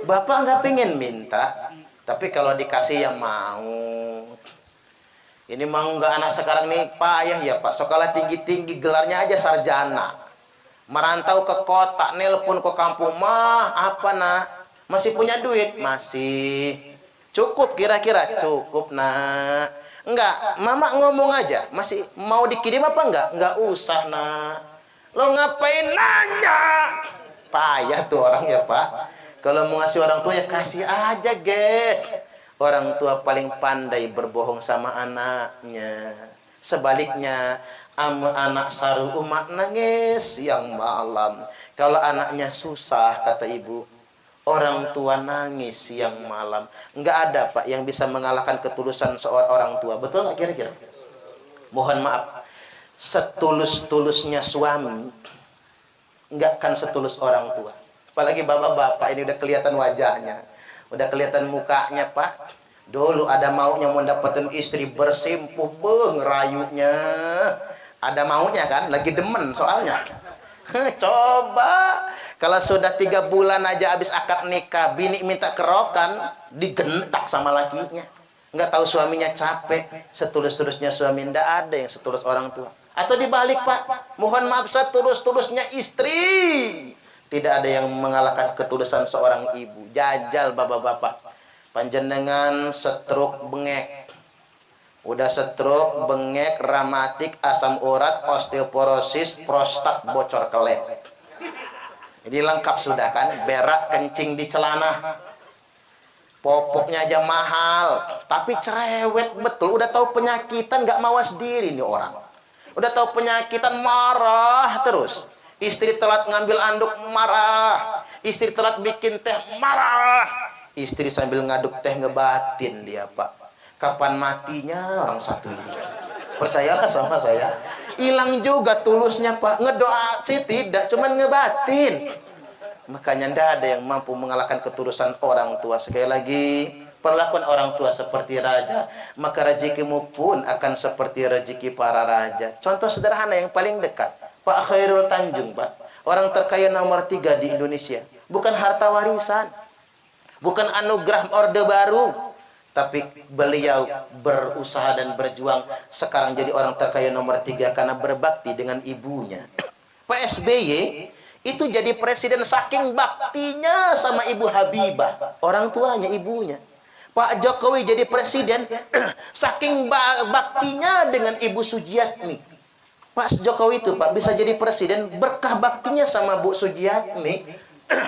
Bapak nggak pengen minta, tapi kalau dikasih yang mau. Ini mau nggak, anak sekarang nih payah ya Pak. Sekolah tinggi-tinggi, gelarnya aja sarjana. Merantau ke kota, nelpon ke kampung, mah apa nak? Masih punya duit? Masih. Cukup kira-kira? Cukup nak. Enggak, mama ngomong aja. Masih mau dikirim apa enggak? Enggak usah nak. Lo ngapain nanya? Payah tuh orang ya Pak. Kalau mau ngasih orang tua ya kasih aja ge. Orang tua paling pandai berbohong sama anaknya. Sebaliknya, anak saru umak nangis siang malam. Kalau anaknya susah, kata ibu, orang tua nangis siang malam. Enggak ada Pak yang bisa mengalahkan ketulusan seorang orang tua. Betul nggak kira-kira? Mohon maaf, setulus-tulusnya suami enggak kan setulus orang tua. Apalagi bapak-bapak ini udah kelihatan wajahnya, udah kelihatan mukanya Pak. Dulu ada maunya mau dapetin istri bersimpuh, ngerayunya. Ada maunya kan, lagi demen soalnya. Coba kalau sudah 3 bulan aja habis akad nikah, bini minta kerokan, digentak sama lakinya. Nggak tahu suaminya capek, setulus-tulusnya suami, ndak ada yang setulus orang tua. Atau dibalik Pak, mohon maaf setulus-tulusnya istri. Tidak ada yang mengalahkan ketulusan seorang ibu. Jajal bapak-bapak. Panjenengan stroke bengek. Udah stroke, bengek, rematik, asam urat, osteoporosis, prostat, bocor kelek. Ini lengkap sudah kan, berak, kencing di celana. Popoknya aja mahal, tapi cerewet betul. Udah tahu penyakitan nggak mawas diri nih orang. Udah tahu penyakitan marah terus. Istri telat ngambil anduk marah. Istri telat bikin teh marah. Istri sambil ngaduk teh ngebatin dia Pak. Kapan matinya orang satu ini? Percayalah sama saya. Hilang juga tulusnya Pak. Ngedoa sih tidak, cuman ngebatin. Makanya tidak ada yang mampu mengalahkan ketulusan orang tua. Sekali lagi, perlakuan orang tua seperti raja, maka rezekimu pun akan seperti rezeki para raja. Contoh sederhana yang paling dekat, Pak Khairul Tanjung, Pak. Orang terkaya nomor 3 di Indonesia. Bukan harta warisan, bukan anugerah orde baru, tapi beliau berusaha dan berjuang sekarang jadi orang terkaya nomor 3 karena berbakti dengan ibunya. Pak SBY itu jadi presiden saking baktinya sama Ibu Habibah, orang tuanya ibunya. Pak Jokowi jadi presiden saking baktinya dengan Ibu Sujiatmi. Pak Jokowi itu Pak bisa jadi presiden berkah baktinya sama Bu Sujiatmi.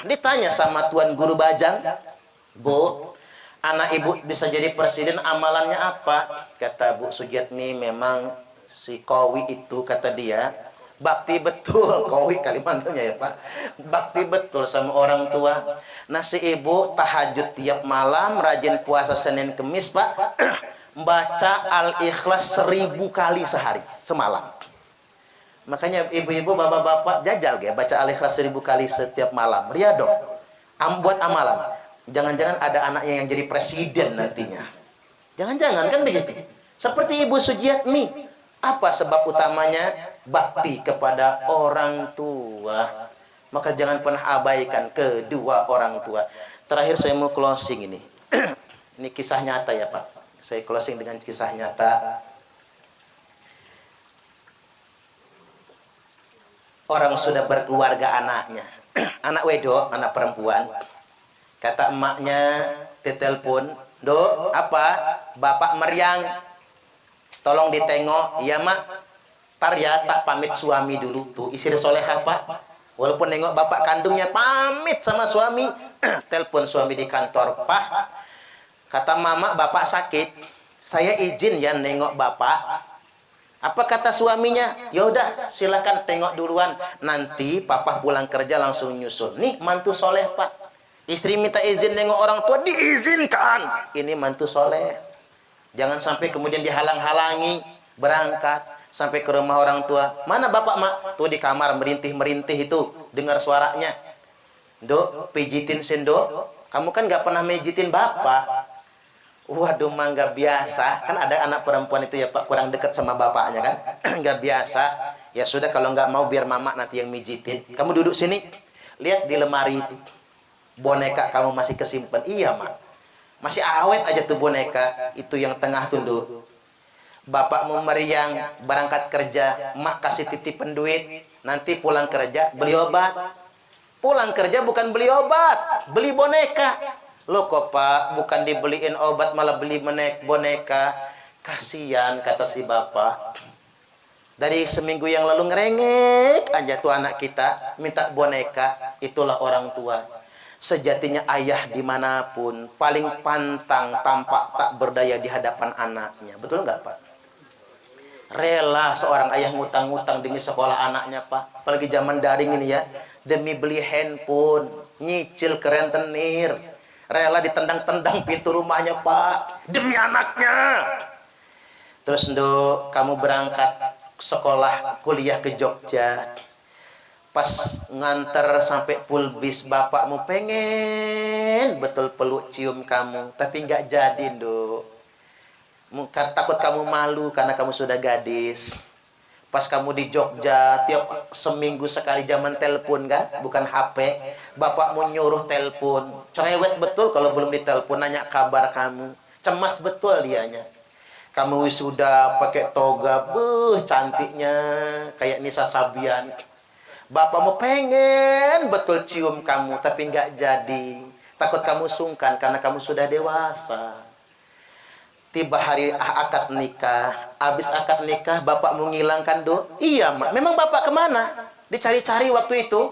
Ditanya sama Tuan Guru Bajang, Bu, anak ibu bisa jadi presiden amalannya apa? Kata Bu Sujiatmi, memang si Kowi itu kata dia bakti betul. Kowi Kalimantannya ya Pak. Bakti betul sama orang tua. Nah si ibu tahajud tiap malam, rajin puasa Senin Kemis Pak. Baca Al-Ikhlas 1000 kali sehari semalam. Makanya ibu-ibu, bapak-bapak jajal ya baca Al-Ikhlas 1000 kali setiap malam. Riyadhah. Buat amalan. Jangan-jangan ada anaknya yang jadi presiden nantinya. Jangan-jangan kan begitu. Seperti Ibu Sujiatmi. Apa sebab utamanya? Bakti kepada orang tua. Maka jangan pernah abaikan kedua orang tua. Terakhir saya mau closing ini. Ini kisah nyata ya Pak. Saya closing dengan kisah nyata. Orang sudah berkeluarga anaknya. Anak wedok, anak perempuan. Kata emaknya, ditelepon, "Dok, apa? Bapak meriang. Tolong ditengok." "Ya, Mak. Tar ya, tak pamit suami dulu." Tuh, istri solehah, Pak. Walaupun nengok bapak kandungnya, pamit sama suami. Telepon suami di kantor, "Pak, kata Mama, Bapak sakit. Saya izin ya nengok Bapak." Apa kata suaminya? "Yaudah, silakan tengok duluan. Nanti Papa pulang kerja langsung nyusul." Nih, mantu soleh, Pak. Istri minta izin nengok orang tua, diizinkan. Ini mantu soleh. Jangan sampai kemudian dihalang-halangi berangkat sampai ke rumah orang tua. "Mana Bapak, Mak?" "Tuh di kamar merintih-merintih itu. Dengar suaranya." "Dok, pijitin sendok." "Kamu kan nggak pernah mijitin Bapak." Waduh, mah nggak biasa. Kan ada anak perempuan itu ya Pak, kurang dekat sama bapaknya kan. Nggak biasa. Ya sudah, kalau nggak mau biar Mama nanti yang mijitin. "Kamu duduk sini. Lihat di lemari itu. Boneka kamu masih kesimpan." "Iya, Mak. Masih awet aja tuh boneka." Itu yang tengah tuh. "Bapak mau meriang, berangkat kerja. Mak kasih titipan duit. Nanti pulang kerja beli obat." Pulang kerja bukan beli obat, beli boneka. "Loh kok Pak, bukan dibeliin obat malah beli boneka?" Kasihan kata si bapak. Dari seminggu yang lalu ngerengek aja tuh anak kita minta boneka. Itulah orang tua. Sejatinya ayah dimanapun paling pantang, tampak tak berdaya di hadapan anaknya. Betul nggak Pak? Rela seorang ayah ngutang-ngutang demi sekolah anaknya Pak. Apalagi zaman daring ini ya. Demi beli handphone, nyicil ke rentenir. Rela ditendang-tendang pintu rumahnya Pak, demi anaknya. Terus Nduk, kamu berangkat sekolah kuliah ke Jogja. Pas nganter sampai pulbis, bapakmu pengen betul peluk cium kamu, tapi nggak jadi, Nduk. Takut kamu malu karena kamu sudah gadis. Pas kamu di Jogja, tiap seminggu sekali zaman telepon kan, bukan HP, bapakmu nyuruh telepon. Cerewet betul kalau belum ditelepon, nanya kabar kamu. Cemas betul dianya. Kamu wisuda pakai toga, cantiknya kayak Nisa Sabian. Bapakmu pengen betul cium kamu, tapi nggak jadi. Takut kamu sungkan karena kamu sudah dewasa. Tiba hari akad nikah, habis akad nikah bapakmu ngilangkan, Dok. Iya, Mak. Memang bapak kemana? Dicari-cari waktu itu.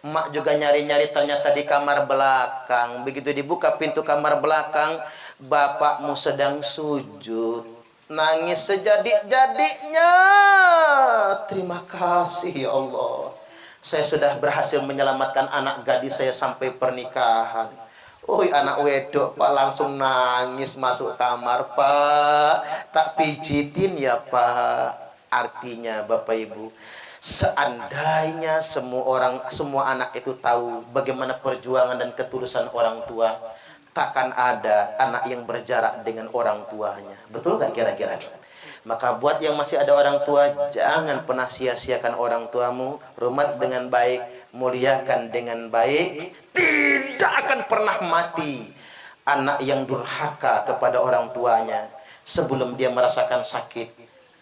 Mak juga nyari-nyari, ternyata di kamar belakang. Begitu dibuka pintu kamar belakang, bapakmu sedang sujud. Nangis sejadik-jadiknya. Terima kasih ya Allah. Saya sudah berhasil menyelamatkan anak gadis saya sampai pernikahan. Oi, anak wedok, Pak, langsung nangis masuk kamar, Pak. Tak pijitin ya, Pak. Artinya Bapak Ibu, seandainya semua anak itu tahu bagaimana perjuangan dan ketulusan orang tua, takkan ada anak yang berjarak dengan orang tuanya. Betul gak kira-kira? Maka buat yang masih ada orang tua, jangan pernah sia-siakan orang tuamu. Hormat dengan baik, muliakan dengan baik. Tidak akan pernah mati anak yang durhaka kepada orang tuanya sebelum dia merasakan sakit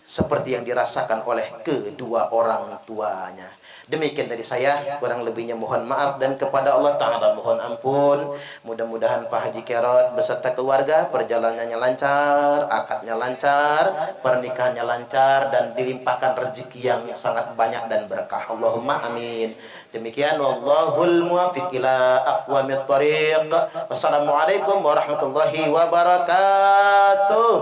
seperti yang dirasakan oleh kedua orang tuanya. Demikian dari saya, kurang lebihnya mohon maaf, dan kepada Allah Ta'ala mohon ampun. Mudah-mudahan Pak Haji Kerot beserta keluarga perjalanannya lancar, akadnya lancar, pernikahannya lancar, dan dilimpahkan rezeki yang sangat banyak dan berkah. Allahumma amin. Demikian, wallahul muwaffiq ila aqwamit thariq. Wassalamualaikum warahmatullahi wabarakatuh.